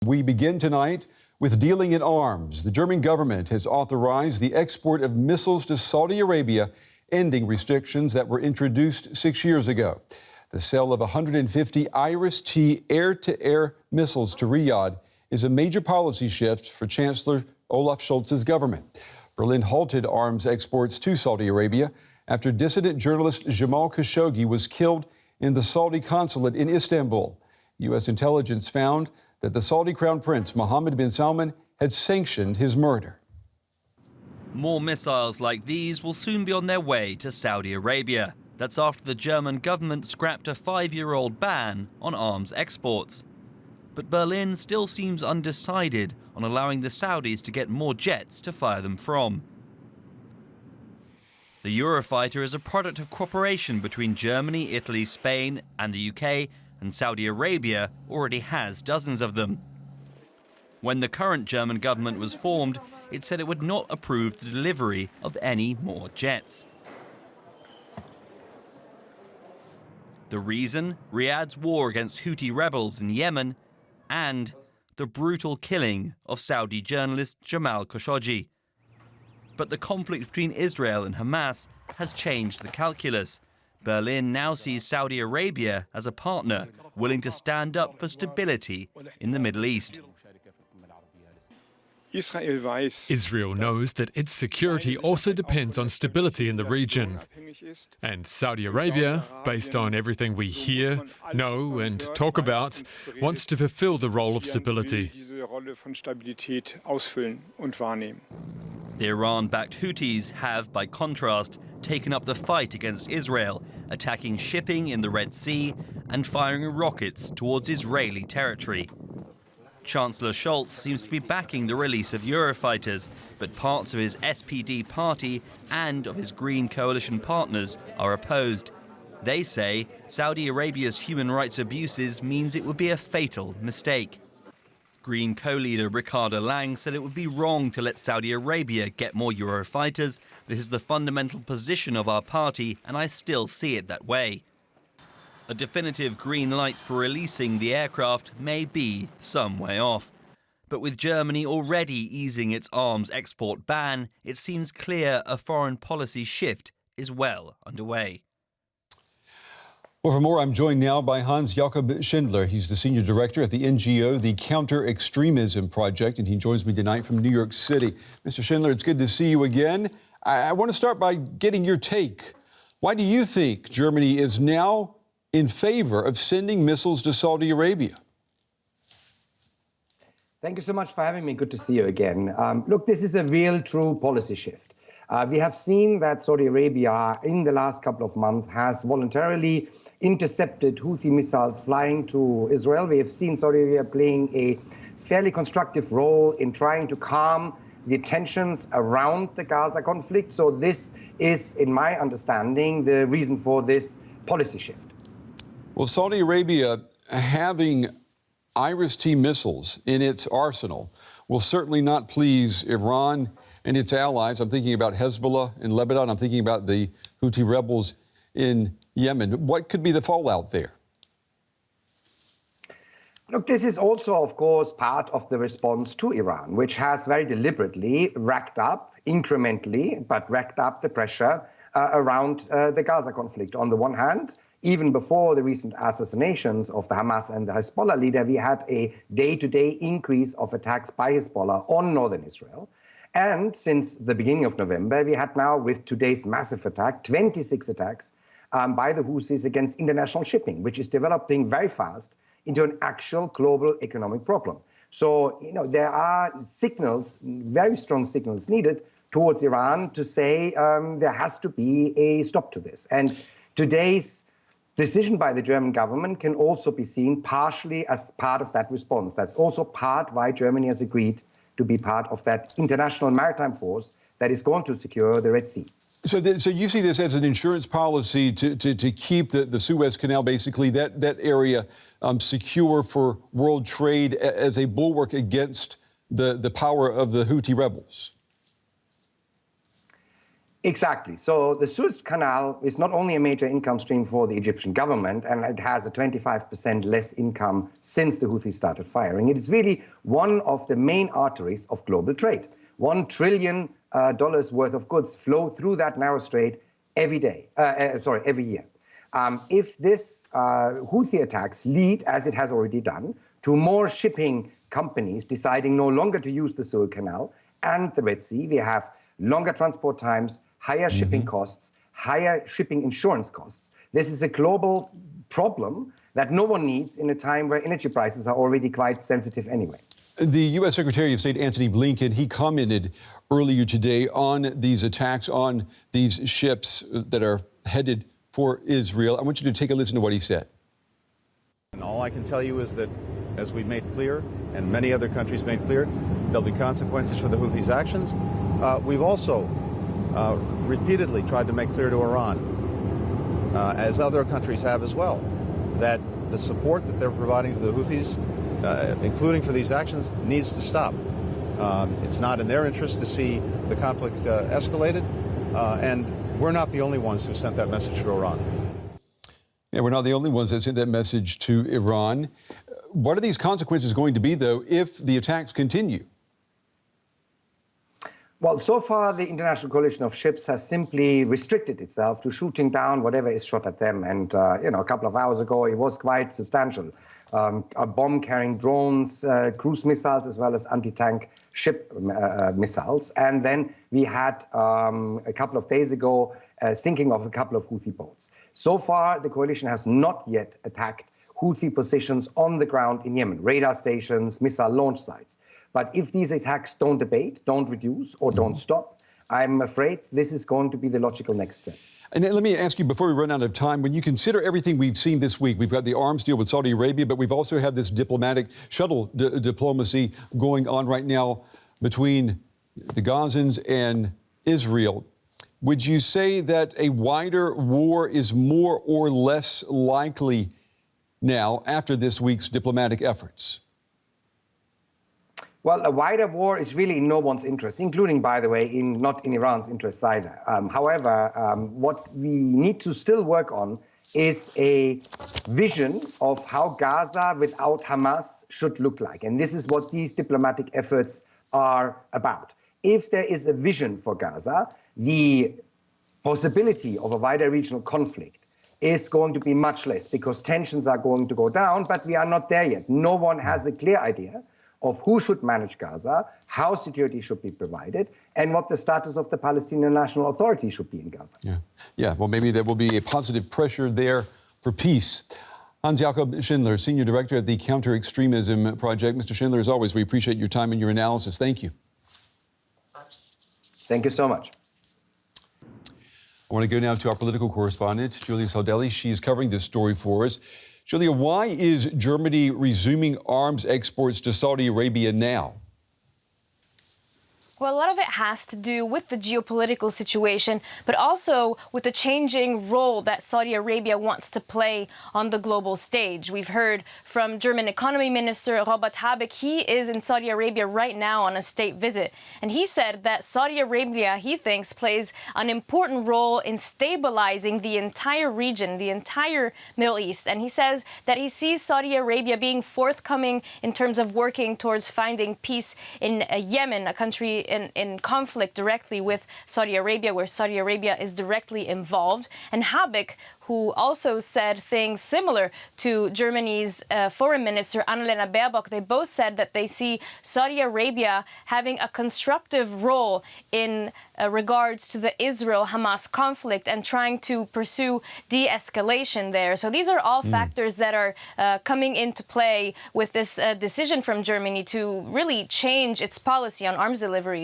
We begin tonight with dealing in arms. The German government has authorized the export of missiles to Saudi Arabia, ending restrictions that were introduced 6 years ago. The sale of 150 Iris-T air-to-air missiles to Riyadh is a major policy shift for Chancellor Olaf Scholz's government. Berlin halted arms exports to Saudi Arabia after dissident journalist Jamal Khashoggi was killed in the Saudi consulate in Istanbul. U.S. intelligence found that the Saudi Crown Prince Mohammed bin Salman had sanctioned his murder. More missiles like these will soon be on their way to Saudi Arabia. That's after the German government scrapped a 5-year-old ban on arms exports. But Berlin still seems undecided on allowing the Saudis to get more jets to fire them from. The Eurofighter is a product of cooperation between Germany, Italy, Spain and the UK, and Saudi Arabia already has dozens of them. When the current German government was formed, it said it would not approve the delivery of any more jets. The reason? Riyadh's war against Houthi rebels in Yemen and the brutal killing of Saudi journalist Jamal Khashoggi. But the conflict between Israel and Hamas has changed the calculus. Berlin now sees Saudi Arabia as a partner willing to stand up for stability in the Middle East. Israel knows that its security also depends on stability in the region. And Saudi Arabia, based on everything we hear, know and talk about, wants to fulfill the role of stability. The Iran-backed Houthis have, by contrast, taken up the fight against Israel, attacking shipping in the Red Sea and firing rockets towards Israeli territory. Chancellor Scholz seems to be backing the release of Eurofighters, but parts of his SPD party and of his Green coalition partners are opposed. They say Saudi Arabia's human rights abuses means it would be a fatal mistake. Green co-leader Ricardo Lang said it would be wrong to let Saudi Arabia get more Eurofighters. This is the fundamental position of our party, and I still see it that way. A definitive green light for releasing the aircraft may be some way off. But with Germany already easing its arms export ban, it seems clear a foreign policy shift is well underway. Well, for more, I'm joined now by Hans-Jakob Schindler. He's the senior director at the NGO, the Counter-Extremism Project, and he joins me tonight from New York City. Mr. Schindler, it's good to see you again. I want to start by getting your take. Why do you think Germany is now in favor of sending missiles to Saudi Arabia? Thank you so much for having me. Good to see you again. Look, this is a real, true policy shift. We have seen that Saudi Arabia, in the last couple of months, has voluntarily intercepted Houthi missiles flying to Israel. We have seen Saudi Arabia playing a fairly constructive role in trying to calm the tensions around the Gaza conflict. So this is, in my understanding, the reason for this policy shift. Well, Saudi Arabia having Iris-T missiles in its arsenal will certainly not please Iran and its allies. I'm thinking about Hezbollah in Lebanon. I'm thinking about the Houthi rebels in Yemen. What could be the fallout there? Look, this is also, of course, part of the response to Iran, which has very deliberately racked up, incrementally, but racked up the pressure around the Gaza conflict. On the one hand, even before the recent assassinations of the Hamas and the Hezbollah leader, we had a day-to-day increase of attacks by Hezbollah on northern Israel. And since the beginning of November, we had now, with today's massive attack, 26 attacks by the Houthis against international shipping, which is developing very fast into an actual global economic problem. So, there are signals, very strong signals needed towards Iran to say there has to be a stop to this. And today's decision by the German government can also be seen partially as part of that response. That's also part why Germany has agreed to be part of that international maritime force that is going to secure the Red Sea. So you see this as an insurance policy to keep the Suez Canal, basically, that area secure for world trade as a bulwark against the power of the Houthi rebels? Exactly. So the Suez Canal is not only a major income stream for the Egyptian government, and it has a 25% less income since the Houthis started firing. It is really one of the main arteries of global trade. $1 trillion worth of goods flow through that narrow strait every year. If this Houthi attacks lead, as it has already done, to more shipping companies deciding no longer to use the Suez Canal and the Red Sea, we have longer transport times, higher shipping costs, higher shipping insurance costs. This is a global problem that no one needs in a time where energy prices are already quite sensitive anyway. The U.S. Secretary of State Antony Blinken, he commented earlier today on these attacks on these ships that are headed for Israel. I want you to take a listen to what he said. And all I can tell you is that, as we've made clear, and many other countries made clear, there'll be consequences for the Houthis' actions. We've also repeatedly tried to make clear to Iran, as other countries have as well, that the support that they're providing to the Houthis, including for these actions, needs to stop. It's not in their interest to see the conflict escalated, and we're not the only ones who sent that message to Iran. Yeah, we're not the only ones that sent that message to Iran. What are these consequences going to be, though, if the attacks continue? Well, so far, the international coalition of ships has simply restricted itself to shooting down whatever is shot at them. And, a couple of hours ago, it was quite substantial. A bomb-carrying drones, cruise missiles, as well as anti-tank ship missiles. And then we had, a couple of days ago, sinking of a couple of Houthi boats. So far, the coalition has not yet attacked Houthi positions on the ground in Yemen, radar stations, missile launch sites. But if these attacks don't abate, don't reduce, or don't stop, I'm afraid this is going to be the logical next step. And let me ask you, before we run out of time, when you consider everything we've seen this week, we've got the arms deal with Saudi Arabia, but we've also had this diplomatic shuttle diplomacy going on right now between the Gazans and Israel. Would you say that a wider war is more or less likely now after this week's diplomatic efforts? Well, a wider war is really in no one's interest, including, by the way, not in Iran's interests either. However, what we need to still work on is a vision of how Gaza without Hamas should look like. And this is what these diplomatic efforts are about. If there is a vision for Gaza, the possibility of a wider regional conflict is going to be much less because tensions are going to go down, but we are not there yet. No one has a clear idea of who should manage Gaza, how security should be provided, and what the status of the Palestinian National Authority should be in Gaza. Yeah. Well, maybe there will be a positive pressure there for peace. Hans-Jakob Schindler, Senior Director at the Counter-Extremism Project. Mr. Schindler, as always, we appreciate your time and your analysis. Thank you. Thank you so much. I want to go now to our political correspondent, Julia Saudelli. She is covering this story for us. Julia, why is Germany resuming arms exports to Saudi Arabia now? Well, a lot of it has to do with the geopolitical situation, but also with the changing role that Saudi Arabia wants to play on the global stage. We've heard from German Economy Minister Robert Habeck. He is in Saudi Arabia right now on a state visit. And he said that Saudi Arabia, he thinks, plays an important role in stabilizing the entire region, the entire Middle East. And he says that he sees Saudi Arabia being forthcoming in terms of working towards finding peace in Yemen, a country in conflict directly with Saudi Arabia, where Saudi Arabia is directly involved. And Habeck, who also said things similar to Germany's Foreign Minister Annalena Baerbock, they both said that they see Saudi Arabia having a constructive role in regards to the Israel-Hamas conflict and trying to pursue de-escalation there. So these are all factors that are coming into play with this decision from Germany to really change its policy on arms deliveries.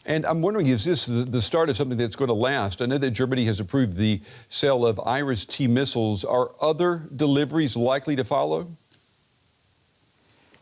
And I'm wondering, is this the start of something that's going to last? I know that Germany has approved the sale of Iris-T missiles. Are other deliveries likely to follow?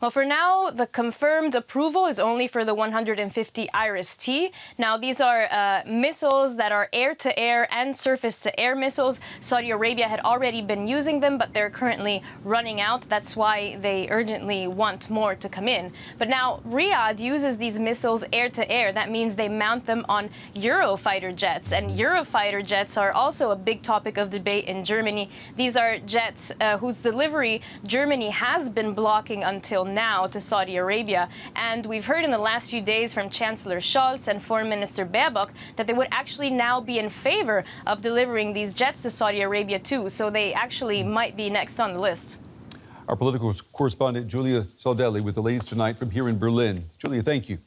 Well, for now, the confirmed approval is only for the 150 Iris-T. Now, these are missiles that are air-to-air and surface-to-air missiles. Saudi Arabia had already been using them, but they're currently running out. That's why they urgently want more to come in. But now, Riyadh uses these missiles air-to-air. That means they mount them on Eurofighter jets. And Eurofighter jets are also a big topic of debate in Germany. These are jets whose delivery Germany has been blocking until now to Saudi Arabia. And we've heard in the last few days from Chancellor Scholz and Foreign Minister Baerbock that they would actually now be in favor of delivering these jets to Saudi Arabia too. So they actually might be next on the list. Our political correspondent Julia Saldelli with the latest tonight from here in Berlin. Julia, thank you.